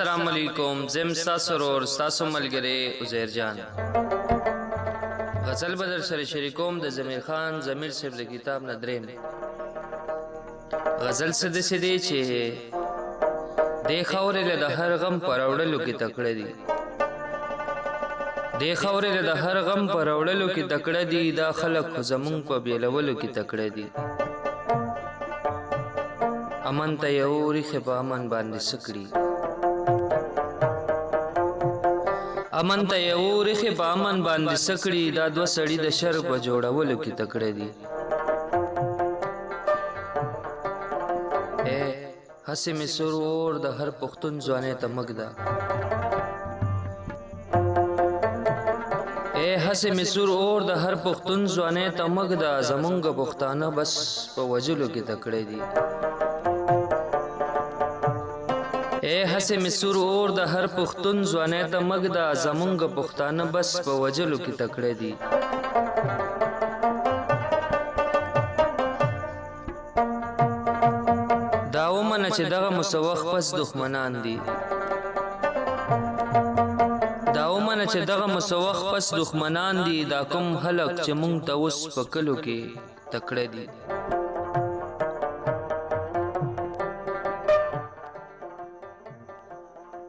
السلام علیکم زم ساسرور ساسو ملګری عزیر جان غزل بدر سره شریکوم د زمیر خان زمیر صاحب د کتاب نه دریم غزل سده سده چې د خاورې له هر غم پروړلو کې تکړه دي د خاورې له هر غم پروړلو کې تکړه دي دا خلک زمون په بیلولو کې تکړه دي امن ته یو ریخه په امن باندې سکړي امن ته یو ریخه په امن باندې سکړي دا دو سړی د شر په جوړولو کې تکړه دي اے حسې می سرور د هر پښتون ځوانې ته مګدا اے حسې می سرور د هر پښتون ځوانې ته مګدا زمونږ پښتانه بس په وجلو کې تکړه دي اے حسې می سرور د هر پښتون ځوانې ته مګدا زمونږ پښتانه بس په وجلو کې تکړه دي دا ومنه چې دغه مسوخ پس دښمنان دي دا ومنه چې دغه مسوخ پس دښمنان دي دا کوم خلک چې مونږ ته اوس په کلو کې تکړه دي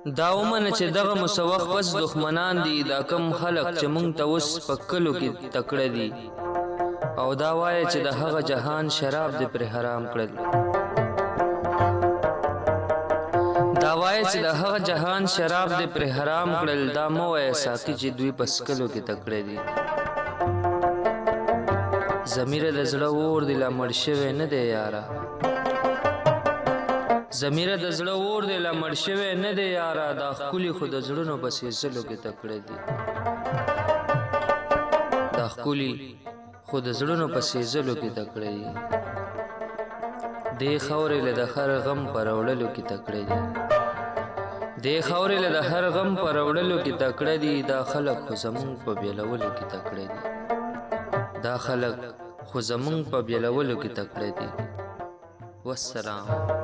دا ومنه چې دغه مسوخ پس دښمنان دي دا کوم خلک چې مونږ ته اوس په کلو کې تکړه دي او دا وایي چې د هغه جهان شراب دې پر حرام کړل دا وایي چې د هغه جهان شراب دې پر حرام کړل دا مو وایي ساقي چې دوی پس کلو کې تکړه دي ضمیر د زړه اور دی لا مړ شوی نه دی یاره ضمیر د زړه اور دی لا مړ شوی نه دی یاره دا ښکلي خو د زړونو په سلسلو کې تکړه دي دا ښکلي خو د زړونو په سلسلو کې تکړه دي دې خاورې له د هر غم په راوړلو کې تکړه دي دې خاورې له د هر غم په راوړلو کې تکړه دي دا خلک خو زمونږ په بیلولو کې تکړه دي دا خلک خو زمونږ په بیلولو کې تکړه دي والسلام